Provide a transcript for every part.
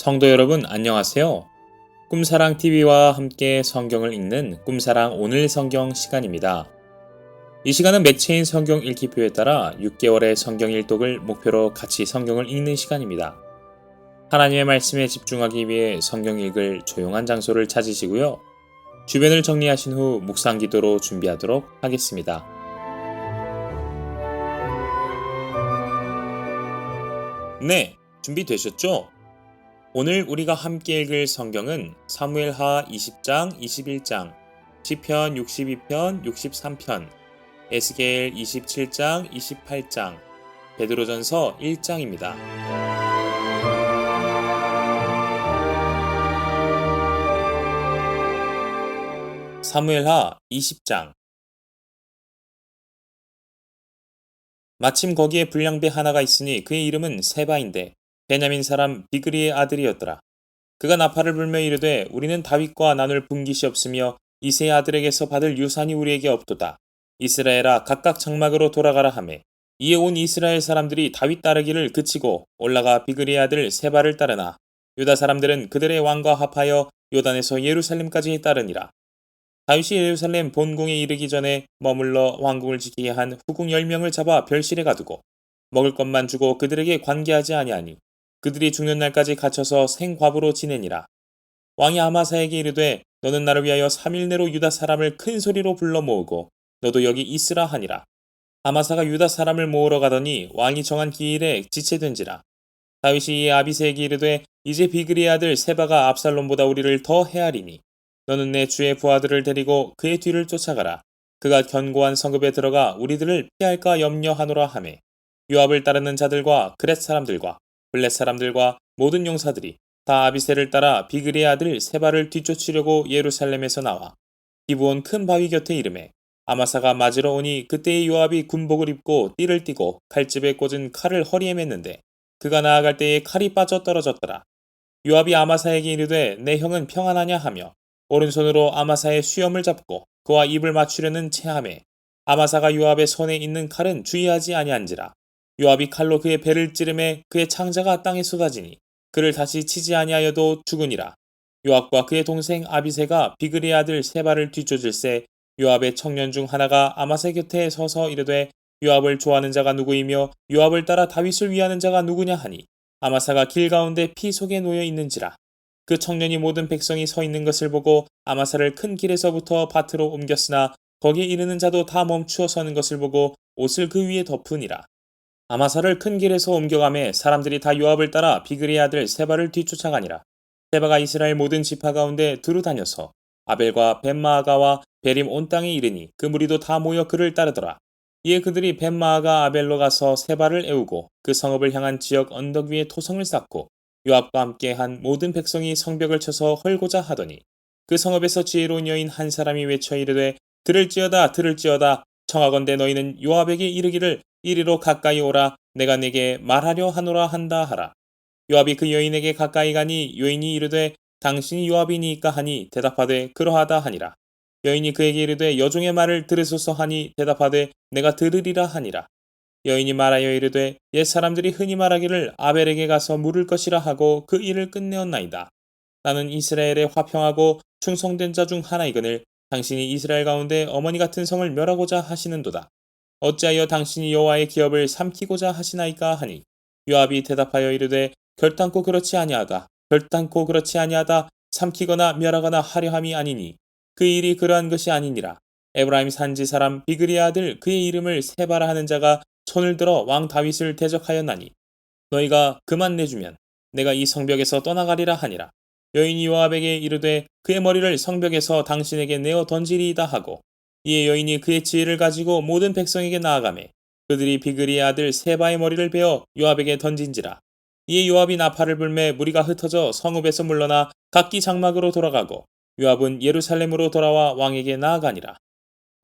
성도 여러분 안녕하세요. 꿈사랑TV와 함께 성경을 읽는 꿈사랑 오늘 성경 시간입니다. 이 시간은 매체인 성경 읽기표에 따라 6개월의 성경 일독을 목표로 같이 성경을 읽는 시간입니다. 하나님의 말씀에 집중하기 위해 성경 읽을 조용한 장소를 찾으시고요. 주변을 정리하신 후 묵상 기도로 준비하도록 하겠습니다. 네, 준비되셨죠? 오늘 우리가 함께 읽을 성경은 사무엘하 20장, 21장, 시편 62편, 63편, 에스겔 27장, 28장, 베드로전서 1장입니다. 사무엘하 20장. 마침 거기에 불량배 하나가 있으니 그의 이름은 세바인데 베냐민 사람 비그리의 아들이었더라. 그가 나팔을 불며 이르되 우리는 다윗과 나눌 분깃이 없으며 이새의 아들에게서 받을 유산이 우리에게 없도다. 이스라엘아 각각 장막으로 돌아가라 하매 이에 온 이스라엘 사람들이 다윗 따르기를 그치고 올라가 비그리의 아들 세바를 따르나 유다 사람들은 그들의 왕과 합하여 요단에서 예루살렘까지 따르니라. 다윗이 예루살렘 본궁에 이르기 전에 머물러 왕궁을 지키게 한 후궁 10명을 잡아 별실에 가두고 먹을 것만 주고 그들에게 관계하지 아니하니 그들이 죽는 날까지 갇혀서 생과부로 지내니라. 왕이 아마사에게 이르되 너는 나를 위하여 3일 내로 유다 사람을 큰 소리로 불러 모으고 너도 여기 있으라 하니라. 아마사가 유다 사람을 모으러 가더니 왕이 정한 기일에 지체된지라. 다윗이 이에 아비새에게 이르되 이제 비그리의 아들 세바가 압살롬보다 우리를 더 헤아리니 너는 내 주의 부하들을 데리고 그의 뒤를 쫓아가라. 그가 견고한 성읍에 들어가 우리들을 피할까 염려하노라 하매 요압을 따르는 자들과 그렛 사람들과 블렛 사람들과 모든 용사들이 다 아비새를 따라 비그리의 아들 세바를 뒤쫓으려고 예루살렘에서 나와 기브온 큰 바위 곁에 이르매 아마사가 맞으러 오니 그때의 요압이 군복을 입고 띠를 띠고 칼집에 꽂은 칼을 허리에 맸는데 그가 나아갈 때에 칼이 빠져 떨어졌더라. 요압이 아마사에게 이르되 내 형은 평안하냐 하며 오른손으로 아마사의 수염을 잡고 그와 입을 맞추려는 체함에 아마사가 요압의 손에 있는 칼은 주의하지 아니한지라. 요압이 칼로 그의 배를 찌르매 그의 창자가 땅에 쏟아지니 그를 다시 치지 아니하여도 죽으니라. 요압과 그의 동생 아비새가 비그리의 아들 세바를 뒤쫓을새 요압의 청년 중 하나가 아마사 곁에 서서 이르되 요압을 좋아하는 자가 누구이며 요압을 따라 다윗을 위하는 자가 누구냐 하니 아마사가 길 가운데 피 속에 놓여 있는지라. 그 청년이 모든 백성이 서 있는 것을 보고 아마사를 큰 길에서부터 밭으로 옮겼으나 거기에 이르는 자도 다 멈추어 서는 것을 보고 옷을 그 위에 덮으니라. 아마사를 큰 길에서 옮겨가매 사람들이 다 요압을 따라 비그리의 아들 세바를 뒤쫓아가니라. 세바가 이스라엘 모든 지파 가운데 두루 다녀서 아벨과 벤마아가와 베림 온 땅에 이르니 그 무리도 다 모여 그를 따르더라. 이에 그들이 벤마아가 아벨로 가서 세바를 애우고 그 성읍을 향한 지역 언덕 위에 토성을 쌓고 요압과 함께 한 모든 백성이 성벽을 쳐서 헐고자 하더니 그 성읍에서 지혜로운 여인 한 사람이 외쳐 이르되 들을지어다 들을지어다 청하건대 너희는 요압에게 이르기를 이리로 가까이 오라 내가 네게 말하려 하노라 한다 하라. 요압이 그 여인에게 가까이 가니 여인이 이르되 당신이 요압이니까 하니 대답하되 그러하다 하니라. 여인이 그에게 이르되 여종의 말을 들으소서 하니 대답하되 내가 들으리라 하니라. 여인이 말하여 이르되 옛 사람들이 흔히 말하기를 아벨에게 가서 물을 것이라 하고 그 일을 끝내었나이다. 나는 이스라엘에 화평하고 충성된 자 중 하나이거늘 당신이 이스라엘 가운데 어머니 같은 성을 멸하고자 하시는도다. 어찌하여 당신이 여호와의 기업을 삼키고자 하시나이까 하니 요압이 대답하여 이르되 결단코 그렇지 아니하다. 결단코 그렇지 아니하다. 삼키거나 멸하거나 하려함이 아니니 그 일이 그러한 것이 아니니라. 에브라임 산지 사람 비그리의 아들 그의 이름을 세바라 하는 자가 손을 들어 왕 다윗을 대적하였나니 너희가 그만 내주면 내가 이 성벽에서 떠나가리라 하니라. 여인이 요압에게 이르되 그의 머리를 성벽에서 당신에게 내어 던지리이다 하고 이에 여인이 그의 지혜를 가지고 모든 백성에게 나아가매 그들이 비그리의 아들 세바의 머리를 베어 요압에게 던진지라. 이에 요압이 나팔을 불매 무리가 흩어져 성읍에서 물러나 각기 장막으로 돌아가고 요압은 예루살렘으로 돌아와 왕에게 나아가니라.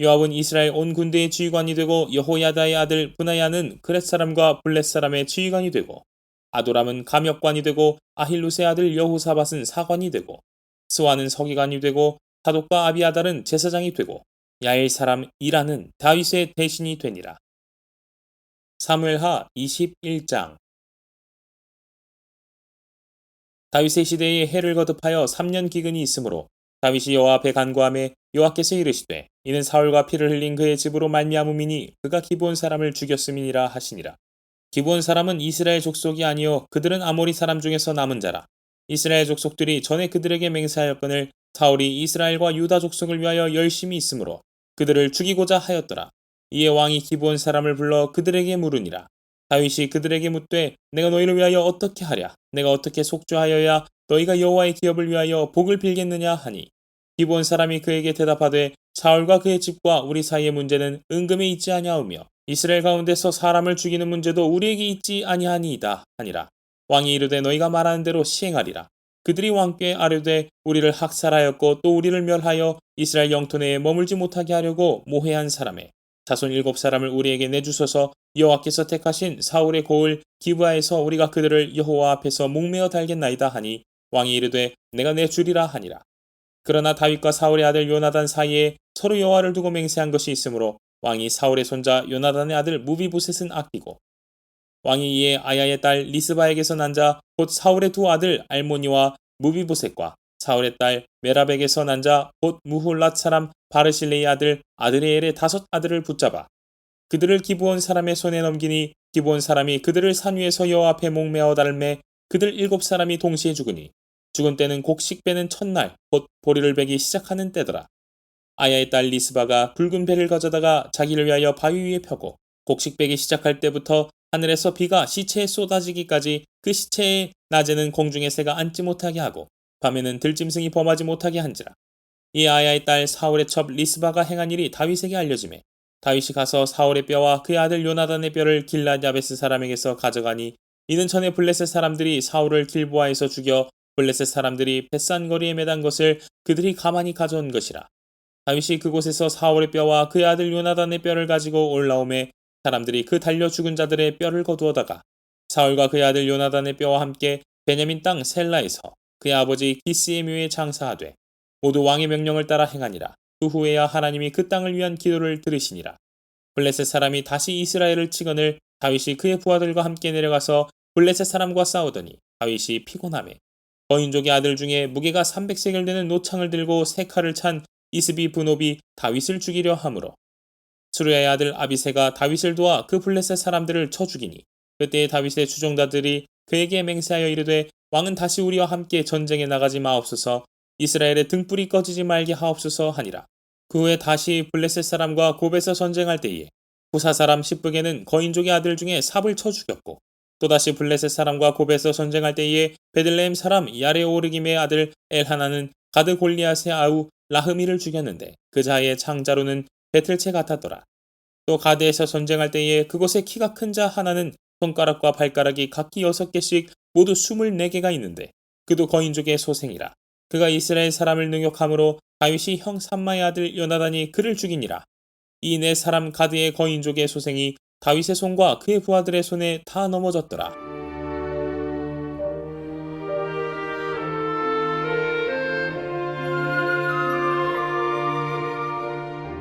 요압은 이스라엘 온 군대의 지휘관이 되고 여호야다의 아들 브나야는 그렛 사람과 블렛 사람의 지휘관이 되고 아도람은 감역관이 되고 아힐루스의 아들 여호사밧은 사관이 되고 스와는 서기관이 되고 사독과 아비아달은 제사장이 되고 야엘 사람 이라는 다윗의 대신이 되니라. 사무엘하 21장. 다윗의 시대에 해를 거듭하여 3년 기근이 있으므로 다윗이 여호와 앞에 간구하매 여호와께서 이르시되 이는 사울과 피를 흘린 그의 집으로 말미암음이니 그가 기브온 사람을 죽였음이니라 하시니라. 기브온 사람은 이스라엘 족속이 아니요 그들은 아모리 사람 중에서 남은 자라. 이스라엘 족속들이 전에 그들에게 맹세하였거늘 사울이 이스라엘과 유다 족속을 위하여 열심히 있으므로 그들을 죽이고자 하였더라. 이에 왕이 기브온 사람을 불러 그들에게 물으니라. 다윗이 그들에게 묻되 내가 너희를 위하여 어떻게 하랴? 내가 어떻게 속죄하여야 너희가 여호와의 기업을 위하여 복을 빌겠느냐 하니 기브온 사람이 그에게 대답하되 사울과 그의 집과 우리 사이의 문제는 은금에 있지 아니하오며 이스라엘 가운데서 사람을 죽이는 문제도 우리에게 있지 아니하니이다 하니라. 왕이 이르되 너희가 말하는 대로 시행하리라. 그들이 왕께 아뢰되 우리를 학살하였고 또 우리를 멸하여 이스라엘 영토 내에 머물지 못하게 하려고 모해한 사람의 자손 7사람을 우리에게 내주소서. 여호와께서 택하신 사울의 고을 기브아에서 우리가 그들을 여호와 앞에서 목매어 달겠나이다 하니 왕이 이르되 내가 내주리라 하니라. 그러나 다윗과 사울의 아들 요나단 사이에 서로 여호와를 두고 맹세한 것이 있으므로 왕이 사울의 손자 요나단의 아들 무비보셋은 아끼고 왕이 이에 아야의 딸 리스바에게서 난 자 곧 사울의 두 아들 알모니와 무비보셋과 사울의 딸 메라백에서 난 자 곧 무홀랏 사람 바르실레의 아들 아드리엘의 5 아들을 붙잡아 그들을 기브온 사람의 손에 넘기니 기브온 사람이 그들을 산 위에서 여호와 앞에 목매어 달매 그들 7사람이 동시에 죽으니 죽은 때는 곡식 베는 첫날 곧 보리를 베기 시작하는 때더라. 아야의 딸 리스바가 붉은 배를 가져다가 자기를 위하여 바위 위에 펴고 곡식 베기 시작할 때부터 하늘에서 비가 시체에 쏟아지기까지 그 시체에 낮에는 공중의 새가 앉지 못하게 하고 밤에는 들짐승이 범하지 못하게 한지라. 이 아야의 딸 사울의 첩 리스바가 행한 일이 다윗에게 알려지매 다윗이 가서 사울의 뼈와 그의 아들 요나단의 뼈를 길랏 야베스 사람에게서 가져가니 이는 전에 블레셋 사람들이 사울을 길보아에서 죽여 블레셋 사람들이 벳산거리에 매단 것을 그들이 가만히 가져온 것이라. 다윗이 그곳에서 사울의 뼈와 그의 아들 요나단의 뼈를 가지고 올라오매 사람들이 그 달려 죽은 자들의 뼈를 거두어다가 사울과 그의 아들 요나단의 뼈와 함께 베냐민 땅 셀라에서 그의 아버지 기스의 묘에 장사하되 모두 왕의 명령을 따라 행하니라. 그 후에야 하나님이 그 땅을 위한 기도를 들으시니라. 블레셋 사람이 다시 이스라엘을 치거늘 다윗이 그의 부하들과 함께 내려가서 블레셋 사람과 싸우더니 다윗이 피곤하매 거인족의 아들 중에 무게가 300세겔 되는 노창을 들고 세 칼을 찬 이스비 브노비 다윗을 죽이려 하므로 스루야의 아들 아비새가 다윗을 도와 그 블레셋 사람들을 쳐 죽이니 그때 다윗의 추종자들이 그에게 맹세하여 이르되 왕은 다시 우리와 함께 전쟁에 나가지 마옵소서. 이스라엘의 등불이 꺼지지 말게 하옵소서 하니라. 그 후에 다시 블레셋 사람과 곱에서 전쟁할 때에 후사 사람 십브게는 거인족의 아들 중에 삽을 쳐 죽였고 또다시 블레셋 사람과 곱에서 전쟁할 때에 베들레헴 사람 야레오르김의 아들 엘하나는 가드 골리앗의 아우 라흐미를 죽였는데 그 자의 창자로는 배틀채 같았더라. 또 가드에서 전쟁할 때에 그곳에 키가 큰 자 하나는 손가락과 발가락이 각기 6개씩 모두 24개가 있는데 그도 거인족의 소생이라. 그가 이스라엘 사람을 능욕함으로 다윗이 형 삼마의 아들 요나단이 그를 죽이니라. 이 4사람 가드의 거인족의 소생이 다윗의 손과 그의 부하들의 손에 다 넘어졌더라.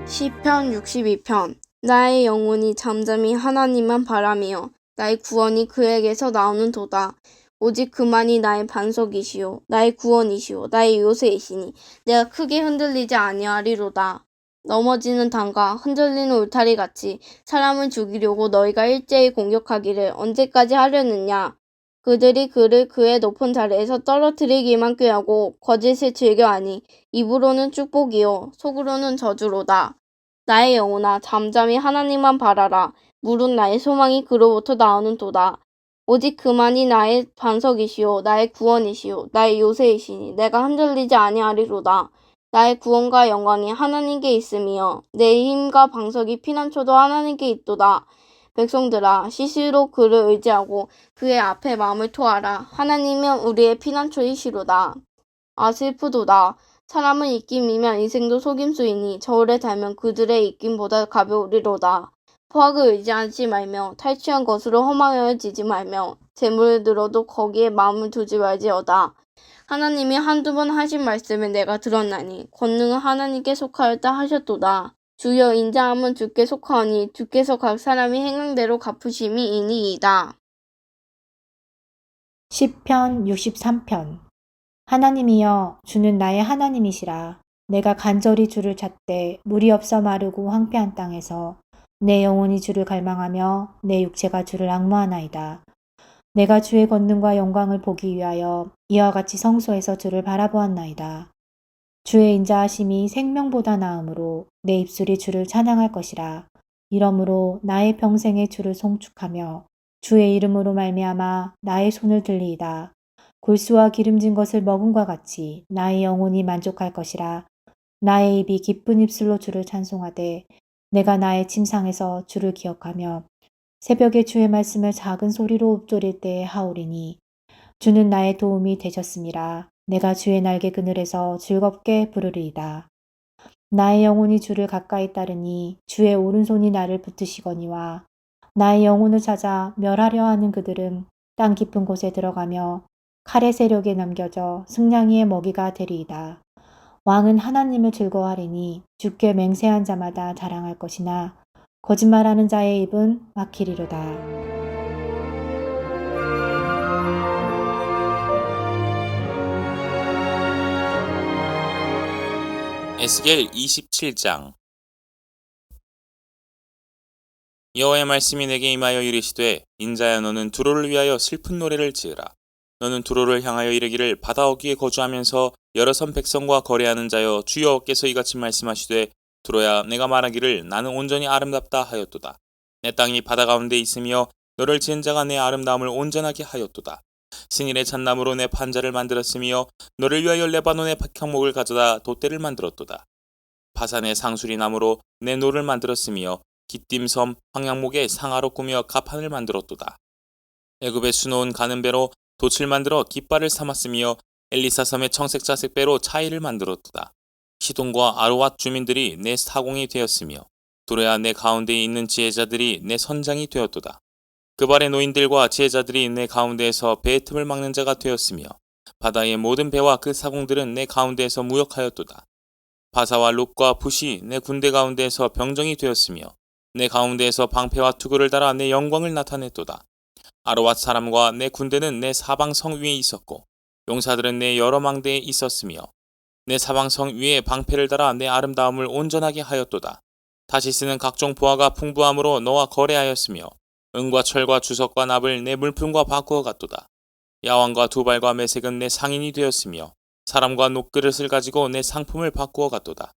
시편 62편. 나의 영혼이 잠잠히 하나님만 바라며 나의 구원이 그에게서 나오는 도다. 오직 그만이 나의 반석이시요 나의 구원이시요 나의 요새이시니 내가 크게 흔들리지 아니하리로다. 넘어지는 담과 흔들리는 울타리같이 사람을 죽이려고 너희가 일제히 공격하기를 언제까지 하려느냐. 그들이 그를 그의 높은 자리에서 떨어뜨리기만 꾀하고 거짓을 즐겨하니 입으로는 축복이요 속으로는 저주로다. 나의 영혼아 잠잠히 하나님만 바라라. 물은 나의 소망이 그로부터 나오는 도다. 오직 그만이 나의 반석이시요 나의 구원이시요 나의 요새이시니 내가 흔들리지 아니하리로다. 나의 구원과 영광이 하나님께 있으며 내 힘과 방석이 피난처도 하나님께 있도다. 백성들아 시시로 그를 의지하고 그의 앞에 마음을 토하라. 하나님은 우리의 피난처이시로다. 아 슬프도다. 사람은 입김이면 인생도 속임수이니 저울에 달면 그들의 입김보다 가벼우리로다. 포악을 의지하지 말며 탈취한 것으로 허망해지지 말며 재물을 들어도 거기에 마음을 두지 말지어다. 하나님이 한두 번 하신 말씀을 내가 들었나니 권능은 하나님께 속하였다 하셨도다. 주여 인자함은 주께 속하오니 주께서 각 사람이 행한 대로 갚으심이 이니이다. 시편 63편. 하나님이여, 주는 나의 하나님이시라. 내가 간절히 주를 찾되 물이 없어 마르고 황폐한 땅에서 내 영혼이 주를 갈망하며 내 육체가 주를 앙모하나이다. 내가 주의 권능과 영광을 보기 위하여 이와 같이 성소에서 주를 바라보았나이다. 주의 인자하심이 생명보다 나으므로 내 입술이 주를 찬양할 것이라. 이러므로 나의 평생에 주를 송축하며 주의 이름으로 말미암아 나의 손을 들리이다. 골수와 기름진 것을 먹음과 같이 나의 영혼이 만족할 것이라. 나의 입이 기쁜 입술로 주를 찬송하되 내가 나의 침상에서 주를 기억하며 새벽에 주의 말씀을 작은 소리로 읊조릴 때에 하오리니 주는 나의 도움이 되셨음이라. 내가 주의 날개 그늘에서 즐겁게 부르리이다. 나의 영혼이 주를 가까이 따르니 주의 오른손이 나를 붙드시거니와 나의 영혼을 찾아 멸하려 하는 그들은 땅 깊은 곳에 들어가며 칼의 세력에 넘겨져 승냥이의 먹이가 되리이다. 왕은 하나님을 즐거워하리니 주께 맹세한 자마다 자랑할 것이나 거짓말하는 자의 입은 막히리로다. 에스겔 27장. 여호와의 말씀이 내게 임하여 이르시되 인자야 너는 두로를 위하여 슬픈 노래를 지으라. 너는 두로를 향하여 이르기를 바다 어귀에 거주하면서 여러 선 백성과 거래하는 자여 주 여호와께서 이같이 말씀하시되 두로야 내가 말하기를 나는 온전히 아름답다 하였도다. 내 땅이 바다 가운데 있으며 너를 지은 자가 내 아름다움을 온전하게 하였도다. 승일의 잣나무로 내 판자를 만들었으며 너를 위하여 레바논의 박향목을 가져다 돛대를 만들었도다. 바산의 상수리 나무로 내 노를 만들었으며 기띔섬 황양목의 상아로 꾸며 가판을 만들었도다. 애굽의 수놓은 가는 배로 돛을 만들어 깃발을 삼았으며 엘리사 섬의 청색 자색 배로 차이를 만들었도다. 시돈과 아르왓 주민들이 내 사공이 되었으며 두로야 내 가운데에 있는 지혜자들이 내 선장이 되었도다. 그발의 노인들과 지혜자들이 내 가운데에서 배의 틈을 막는 자가 되었으며 바다의 모든 배와 그 사공들은 내 가운데에서 무역하였도다. 바사와 룩과 붓이 내 군대 가운데에서 병정이 되었으며 내 가운데에서 방패와 투구를 달아 내 영광을 나타냈도다. 아르왓 사람과 내 군대는 내 사방성 위에 있었고 용사들은 내 여러 망대에 있었으며 내 사방성 위에 방패를 달아 내 아름다움을 온전하게 하였도다. 다시스는 각종 보화가 풍부함으로 너와 거래하였으며 은과 철과 주석과 납을 내 물품과 바꾸어 갔도다. 야왕과 두발과 메색은 내 상인이 되었으며 사람과 녹그릇을 가지고 내 상품을 바꾸어 갔도다.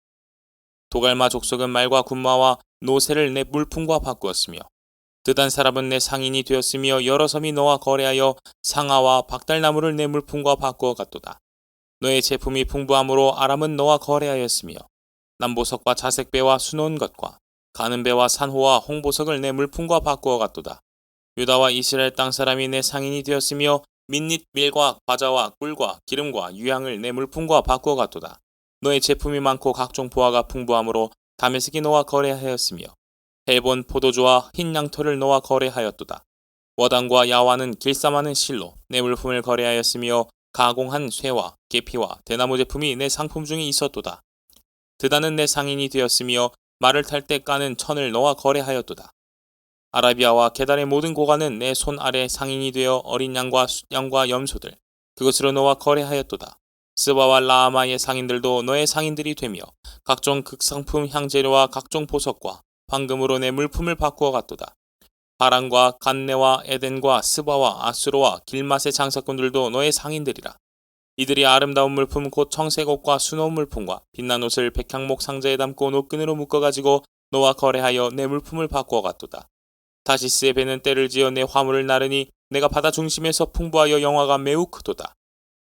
도갈마 족속은 말과 군마와 노새를 내 물품과 바꾸었으며 드단 사람은 내 상인이 되었으며 여러 섬이 너와 거래하여 상아와 박달나무를 내 물품과 바꾸어 갔도다. 너의 제품이 풍부함으로 아람은 너와 거래하였으며 남보석과 자색배와 수놓은 것과 가는 배와 산호와 홍보석을 내 물품과 바꾸어 갔도다. 유다와 이스라엘 땅 사람이 내 상인이 되었으며 민닛 밀과 과자와 꿀과 기름과 유향을 내 물품과 바꾸어 갔도다. 너의 제품이 많고 각종 보화가 풍부함으로 다메섹이 너와 거래하였으며 헬본 포도주와 흰 양털을 너와 거래하였도다. 워단과 야와는 길쌈하는 실로 내 물품을 거래하였으며 가공한 쇠와 계피와 대나무 제품이 내 상품 중에 있었도다. 드다는 내 상인이 되었으며 말을 탈 때 까는 천을 너와 거래하였도다. 아라비아와 게달의 모든 고관은 내 손 아래 상인이 되어 어린 양과 숫양과 염소들 그것으로 너와 거래하였도다. 스바와 라아마의 상인들도 너의 상인들이 되며 각종 극상품 향재료와 각종 보석과 황금으로 내 물품을 바꾸어 갔도다. 바란과 간네와 에덴과 스바와 아수로와 길맛의 장사꾼들도 너의 상인들이라. 이들이 아름다운 물품 곧 청색 옷과 수놓은 물품과 빛난 옷을 백향목 상자에 담고 노끈으로 묶어가지고 너와 거래하여 내 물품을 바꾸어 갔도다. 다시스의 배는 때를 지어 내 화물을 나르니 내가 바다 중심에서 풍부하여 영화가 매우 크도다.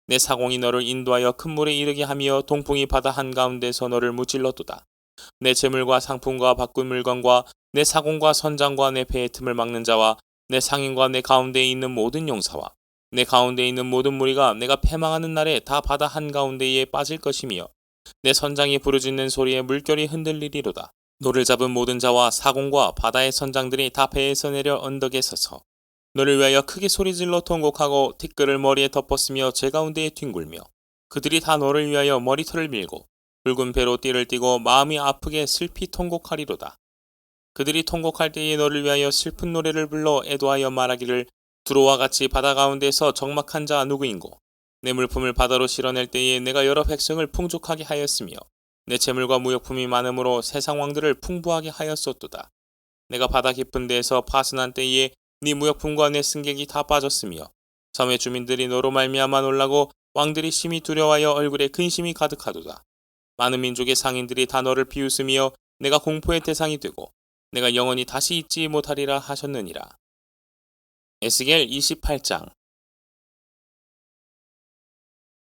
내 사공이 너를 인도하여 큰 물에 이르게 하며 동풍이 바다 한가운데서 너를 무찔렀도다. 내 재물과 상품과 바꾼 물건과 내 사공과 선장과 내 배의 틈을 막는 자와 내 상인과 내 가운데에 있는 모든 용사와 내 가운데에 있는 모든 무리가 내가 패망하는 날에 다 바다 한가운데에 빠질 것이며 내 선장이 부르짖는 소리에 물결이 흔들리리로다. 노를 잡은 모든 자와 사공과 바다의 선장들이 다 배에서 내려 언덕에 서서 너를 위하여 크게 소리질러 통곡하고 티끌을 머리에 덮었으며 제 가운데에 뒹굴며 그들이 다 너를 위하여 머리털을 밀고 붉은 배로 띠를 띠고 마음이 아프게 슬피 통곡하리로다. 그들이 통곡할 때에 너를 위하여 슬픈 노래를 불러 애도하여 말하기를 두로와 같이 바다 가운데서 적막한 자 누구인고 내 물품을 바다로 실어낼 때에 내가 여러 백성을 풍족하게 하였으며 내 재물과 무역품이 많음으로 세상 왕들을 풍부하게 하였었도다. 내가 바다 깊은 데에서 파선한 때에 네 무역품과 내 승객이 다 빠졌으며 섬의 주민들이 너로 말미암아 놀라고 왕들이 심히 두려워하여 얼굴에 근심이 가득하도다. 많은 민족의 상인들이 다 너를 비웃으며 내가 공포의 대상이 되고 내가 영원히 다시 잊지 못하리라 하셨느니라. 에스겔 28장.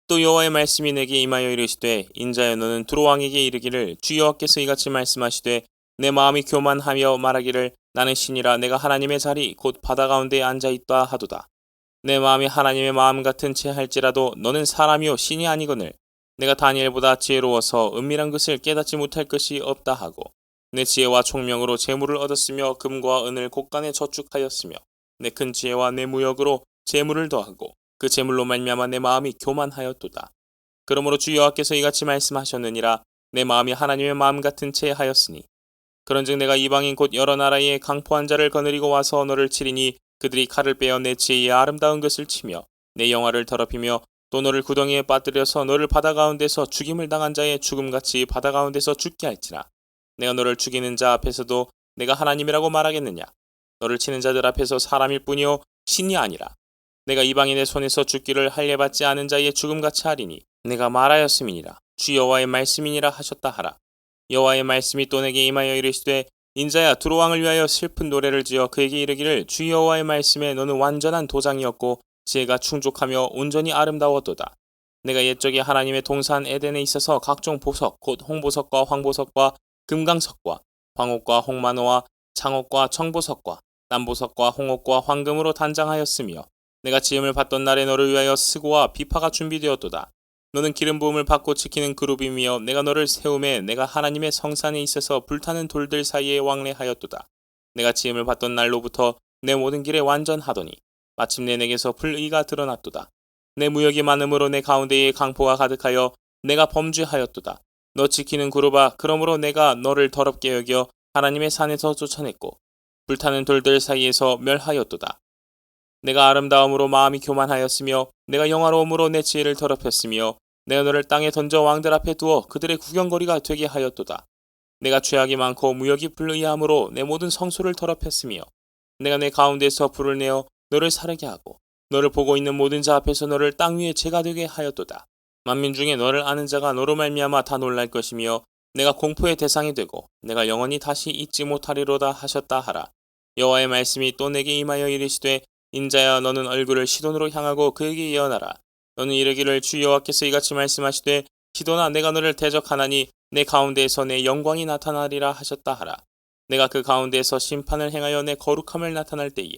또 여호와의 말씀이 내게 임하여 이르시되 인자여 너는 두로 왕에게 이르기를 주 여호와께서 이같이 말씀하시되 내 마음이 교만하며 말하기를 나는 신이라 내가 하나님의 자리 곧 바다 가운데에 앉아있다 하도다. 내 마음이 하나님의 마음 같은 채 할지라도 너는 사람이요 신이 아니거늘 내가 다니엘보다 지혜로워서 은밀한 것을 깨닫지 못할 것이 없다 하고 내 지혜와 총명으로 재물을 얻었으며 금과 은을 곳간에 저축하였으며 내 큰 지혜와 내 무역으로 재물을 더하고 그 재물로 말미암아 내 마음이 교만하였도다. 그러므로 주 여호와께서 이같이 말씀하셨느니라 내 마음이 하나님의 마음 같은 채 하였으니 그런즉 내가 이방인 곧 여러 나라의 강포한 자를 거느리고 와서 너를 치리니 그들이 칼을 빼어 내 지혜의 아름다운 것을 치며 내 영화를 더럽히며 또 너를 구덩이에 빠뜨려서 너를 바다 가운데서 죽임을 당한 자의 죽음같이 바다 가운데서 죽게 할지라. 내가 너를 죽이는 자 앞에서도 내가 하나님이라고 말하겠느냐. 너를 치는 자들 앞에서 사람일 뿐이요 신이 아니라 내가 이방인의 손에서 죽기를 할례받지 않은 자의 죽음같이 하리니 내가 말하였음이니라. 주 여호와의 말씀이니라 하셨다 하라. 여호와의 말씀이 또 내게 임하여 이르시되 인자야 두로 왕을 위하여 슬픈 노래를 지어 그에게 이르기를 주 여호와의 말씀에 너는 완전한 도장이었고 지혜가 충족하며 온전히 아름다웠도다. 내가 옛적에 하나님의 동산 에덴에 있어서 각종 보석 곧 홍보석과 황보석과 금강석과 황옥과 홍만호와 창옥과 청보석과 남보석과 홍옥과 황금으로 단장하였으며 내가 지음을 받던 날에 너를 위하여 스고와 비파가 준비되었도다. 너는 기름 부음을 받고 지키는 그룹이며 내가 너를 세움에 내가 하나님의 성산에 있어서 불타는 돌들 사이에 왕래하였도다. 내가 지음을 받던 날로부터 내 모든 길에 완전하더니 마침내 내게서 불의가 드러났도다. 내 무역이 많음으로 내 가운데에 강포가 가득하여 내가 범죄하였도다. 너 지키는 그룹아 그러므로 내가 너를 더럽게 여겨 하나님의 산에서 쫓아냈고 불타는 돌들 사이에서 멸하였도다. 내가 아름다움으로 마음이 교만하였으며 내가 영화로움으로 내 지혜를 더럽혔으며 내가 너를 땅에 던져 왕들 앞에 두어 그들의 구경거리가 되게 하였도다. 내가 죄악이 많고 무역이 불의함으로 내 모든 성소를 더럽혔으며 내가 내 가운데서 불을 내어 너를 사르게 하고 너를 보고 있는 모든 자 앞에서 너를 땅 위에 재가 되게 하였도다. 만민 중에 너를 아는 자가 너로 말미암아 다 놀랄 것이며 내가 공포의 대상이 되고 내가 영원히 다시 잊지 못하리로다 하셨다 하라. 여호와의 말씀이 또 내게 임하여 이르시되 인자야 너는 얼굴을 시돈으로 향하고 그에게 예언하라. 너는 이르기를 주 여호와께서 이같이 말씀하시되 시돈아 내가 너를 대적하나니 내 가운데에서 내 영광이 나타나리라 하셨다 하라. 내가 그 가운데에서 심판을 행하여 내 거룩함을 나타날 때에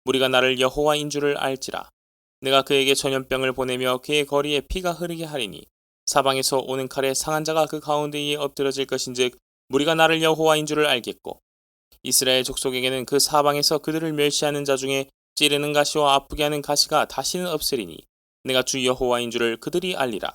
무리가 나를 여호와인 줄을 알지라. 내가 그에게 전염병을 보내며 그의 거리에 피가 흐르게 하리니 사방에서 오는 칼에 상한 자가 그 가운데에 엎드러질 것인즉 무리가 나를 여호와인 줄을 알겠고 이스라엘 족속에게는 그 사방에서 그들을 멸시하는 자 중에 찌르는 가시와 아프게 하는 가시가 다시는 없으리니 내가 주 여호와인 줄을 그들이 알리라.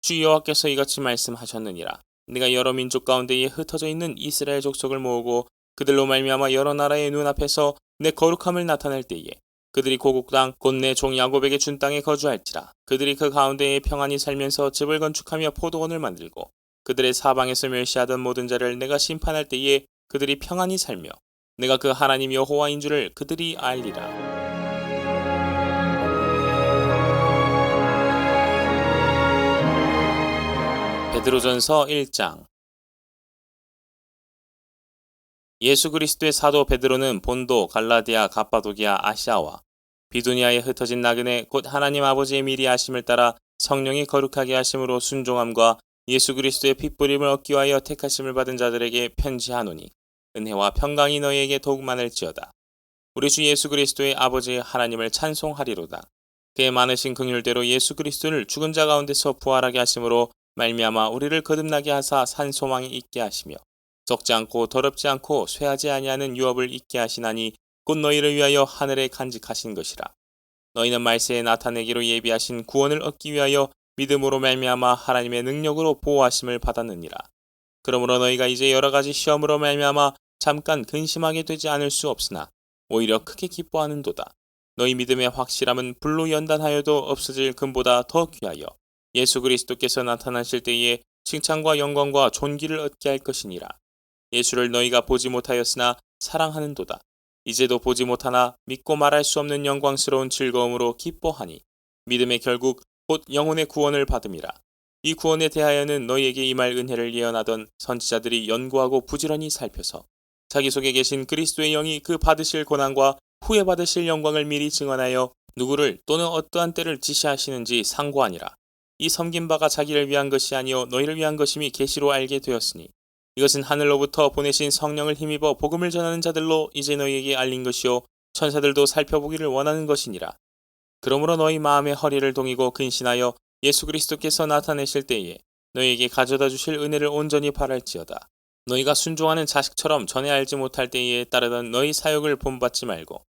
주 여호와께서 이같이 말씀하셨느니라. 내가 여러 민족 가운데에 흩어져 있는 이스라엘 족속을 모으고 그들로 말미암아 여러 나라의 눈앞에서 내 거룩함을 나타낼 때에 그들이 고국 땅 곧 내 종 야곱에게 준 땅에 거주할지라. 그들이 그 가운데에 평안히 살면서 집을 건축하며 포도원을 만들고 그들의 사방에서 멸시하던 모든 자를 내가 심판할 때에 그들이 평안히 살며 내가 그 하나님 여호와인 줄을 그들이 알리라. 베드로전서 1장. 예수 그리스도의 사도 베드로는 본도, 갈라디아, 갑바도기아, 아시아와 비두니아에 흩어진 나그네 곧 하나님 아버지의 미리 하심을 따라 성령이 거룩하게 하심으로 순종함과 예수 그리스도의 핏부림을 얻기 위하여 택하심을 받은 자들에게 편지하노니 은혜와 평강이 너희에게 더욱 많을지어다. 우리 주 예수 그리스도의 아버지 하나님을 찬송하리로다. 그의 많으신 긍휼대로 예수 그리스도를 죽은 자 가운데서 부활하게 하심으로 말미암아 우리를 거듭나게 하사 산 소망이 있게 하시며 적지 않고 더럽지 않고 쇠하지 아니하는 유업을 있게 하시나니 곧 너희를 위하여 하늘에 간직하신 것이라. 너희는 말세에 나타내기로 예비하신 구원을 얻기 위하여 믿음으로 말미암아 하나님의 능력으로 보호하심을 받았느니라. 그러므로 너희가 이제 여러 가지 시험으로 말미암아 잠깐 근심하게 되지 않을 수 없으나 오히려 크게 기뻐하는도다. 너희 믿음의 확실함은 불로 연단하여도 없어질 금보다 더 귀하여 예수 그리스도께서 나타나실 때에 칭찬과 영광과 존귀를 얻게 할 것이니라. 예수를 너희가 보지 못하였으나 사랑하는도다. 이제도 보지 못하나 믿고 말할 수 없는 영광스러운 즐거움으로 기뻐하니 믿음의 결국 곧 영혼의 구원을 받음이라. 이 구원에 대하여는 너희에게 임할 은혜를 예언하던 선지자들이 연구하고 부지런히 살펴서 자기 속에 계신 그리스도의 영이 그 받으실 고난과 후에 받으실 영광을 미리 증언하여 누구를 또는 어떠한 때를 지시하시는지 상고하니라. 이 섬긴 바가 자기를 위한 것이 아니요 너희를 위한 것임이 계시로 알게 되었으니 이것은 하늘로부터 보내신 성령을 힘입어 복음을 전하는 자들로 이제 너희에게 알린 것이요 천사들도 살펴보기를 원하는 것이니라. 그러므로 너희 마음의 허리를 동이고 근신하여 예수 그리스도께서 나타내실 때에 너희에게 가져다 주실 은혜를 온전히 바랄지어다. 너희가 순종하는 자식처럼 전에 알지 못할 때에 따르던 너희 사역을 본받지 말고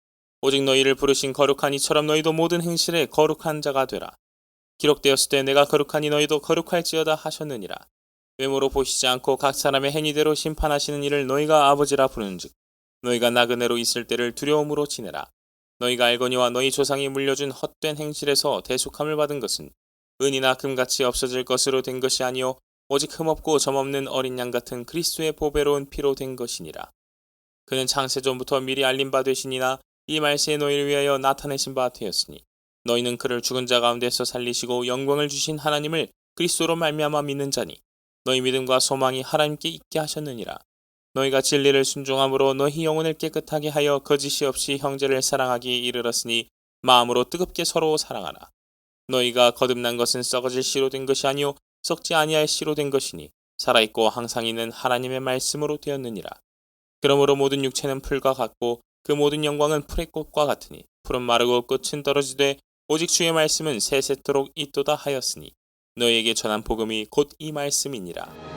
오직 너희를 부르신 거룩한 이처럼 너희도 모든 행실에 거룩한 자가 되라. 기록되었을 때 내가 거룩하니 너희도 거룩할지어다 하셨느니라. 외모로 보시지 않고 각 사람의 행위대로 심판하시는 이를 너희가 아버지라 부르는즉 너희가 나그네로 있을 때를 두려움으로 지내라. 너희가 알거니와 너희 조상이 물려준 헛된 행실에서 대속함을 받은 것은 은이나 금같이 없어질 것으로 된 것이 아니요 오직 흠없고 점없는 어린 양 같은 그리스도의 보배로운 피로 된 것이니라. 그는 창세전부터 미리 알린 바 되시니나 이 말세에 너희를 위하여 나타내신 바 되었으니 너희는 그를 죽은 자 가운데서 살리시고 영광을 주신 하나님을 그리스도로 말미암아 믿는 자니 너희 믿음과 소망이 하나님께 있게 하셨느니라. 너희가 진리를 순종함으로 너희 영혼을 깨끗하게 하여 거짓이 없이 형제를 사랑하기에 이르렀으니 마음으로 뜨겁게 서로 사랑하라. 너희가 거듭난 것은 썩어질 씨로 된 것이 아니요 썩지 아니할 씨로 된 것이니 살아있고 항상 있는 하나님의 말씀으로 되었느니라. 그러므로 모든 육체는 풀과 같고 그 모든 영광은 풀의 꽃과 같으니 풀은 마르고 꽃은 떨어지되 오직 주의 말씀은 세세토록 있도다 하였으니 너희에게 전한 복음이 곧 이 말씀이니라.